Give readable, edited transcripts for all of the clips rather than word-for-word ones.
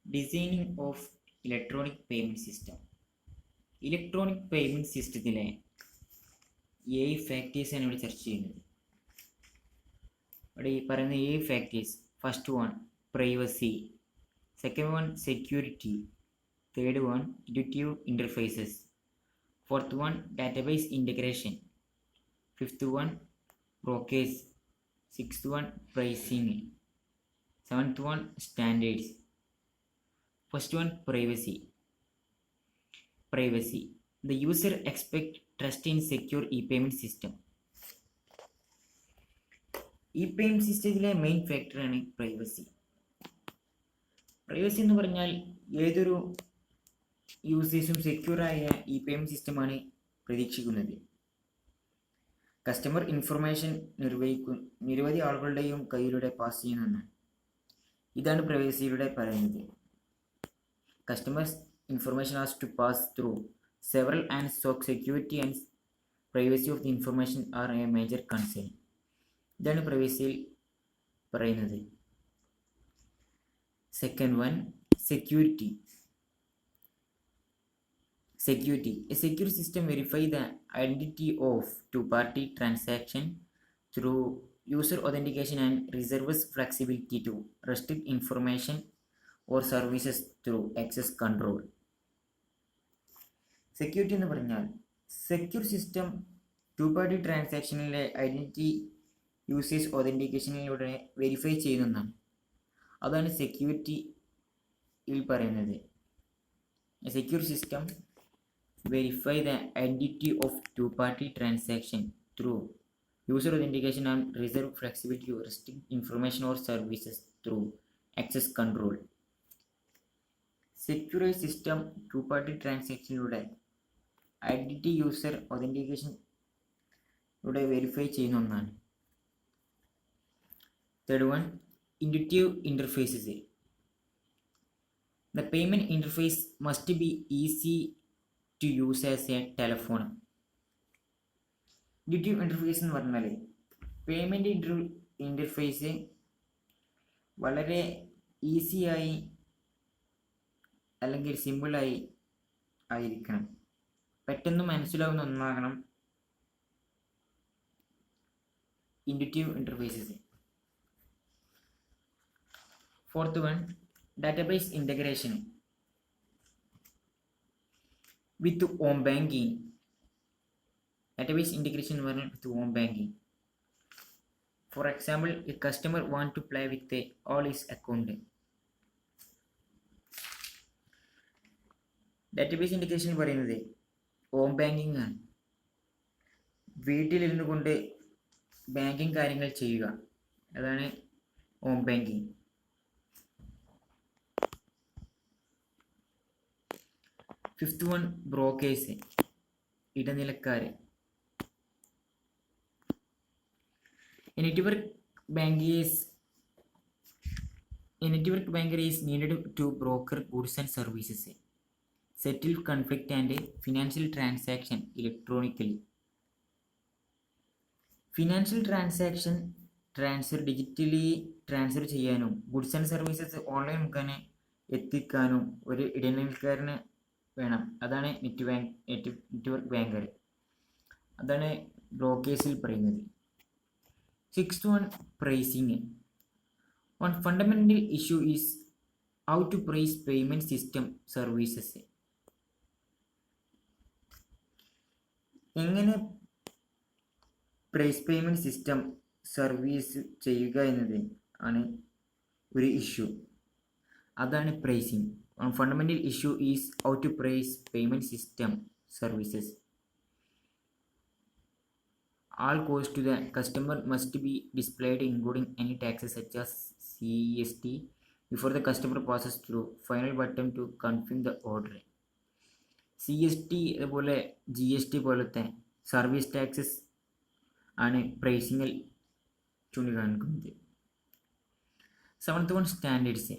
Designing of electronic payment system. Electronic payment systemത്തിലെ 7 ഫാക്ടേഴ്സാണ് ഇവിടെ ചർച്ച ചെയ്യുന്നത്. ഇവിടെ ഈ പറയുന്ന 7 factors: first one privacy, second one security, third one intuitive interfaces, fourth one database integration, fifth one brokers, sixth one pricing, seventh one standards. First one privacy. The user expects trust in secure e-payment system. E-payment സിസ്റ്റത്തിലെ main ഫാക്ടറാണ് privacy. Privacy എന്ന് പറഞ്ഞാൽ ഏതൊരു യൂസേഴ്സും സെക്യൂറായ E-payment സിസ്റ്റമാണ് പ്രതീക്ഷിക്കുന്നത്. Customer information നിരവധി ആളുകളുടെയും കയ്യിലൂടെ pass ചെയ്യുന്നതാണ്. ഇതാണ് പ്രൈവസിയിലൂടെ പറയുന്നത്. Customers information has to pass through several and so security and privacy of the information are a major concern. ഇതാണ് പ്രൈവസിയിൽ പറയുന്നത്. Second one security. A secure system verify the identity of two-party transaction through user authentication and reserves flexibility to restrict information or services through access control. Security എന്ന് പറഞ്ഞാൽ secure system two party ട്രാൻസാക്ഷനിലെ identity users ഒതൻറ്റിക്കേഷനിലൂടെ verify ചെയ്യുന്നതാണ്. അതാണ് സെക്യൂരിറ്റിയിൽ പറയുന്നത്. Secure system verify the identity of two party transaction through user authentication and reserve flexibility to restrict information or services through access control. Secure system two party ട്രാൻസാക്ഷനിലൂടെ identity user ഒതൻറ്റിക്കേഷനിലൂടെ verify ചെയ്യുന്ന ഒന്നാണ്. Third one intuitive interfaces. The payment interface must be easy to use as a telephone. intuitive interface എന്ന് പറഞ്ഞാൽ payment interface വളരെ ഈസിയായി അല്ലെങ്കിൽ സിമ്പിളായി ആയിരിക്കണം, പെട്ടെന്ന് മനസ്സിലാവുന്ന ഒന്നാകണം intuitive interfaces. Fourth one database integration with home banking. Database integration എന്ന് പറഞ്ഞാൽ with home banking. For example, a customer want to play with all his account. Database integration പറയുന്നത് ഹോം ബാങ്കിങ് ആണ്. വീട്ടിലിരുന്നു കൊണ്ട് ബാങ്കിങ് കാര്യങ്ങൾ ചെയ്യുക, അതാണ് home banking. Fifth one brokers, ഇടനിലക്കാർ. A network banker is needed to broker goods and services, settle conflict and financial transaction electronically. Financial transaction digitally transfer ചെയ്യാനും goods and services online മുഖേന എത്തിക്കാനും ഒരു ഇടനിലക്കാരന് വേണം. അതാണ് നെറ്റ്വർക്ക് ബാങ്കർ, അതാണ് ബ്രോക്കേഴ്സിൽ പറയുന്നത്. Sixth one pricing. One fundamental issue is how to price payment system services. എങ്ങനെ പ്രൈസ് പേയ്മെൻറ്റ് സിസ്റ്റം സർവീസ് ചെയ്യുക എന്നത് ആണ് ഒരു ഇഷ്യൂ, അതാണ് pricing. One fundamental issue is how to price payment system services. All costs to the customer must be displayed, including any taxes such as CST, before the customer passes through final button to confirm the order. CST അതുപോലെ GST പോലത്തെ service taxes ആണ് പ്രൈസിങ്ങിൽ ചൂണ്ടിക്കാണിക്കുന്നത്. Seventh one standards.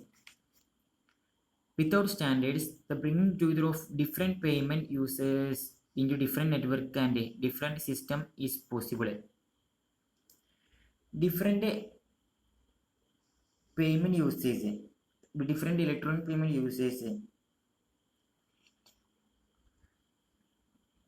Without standards, the bringing together of different payment users into different network and different system is possible. Different payment users different electronic payment uses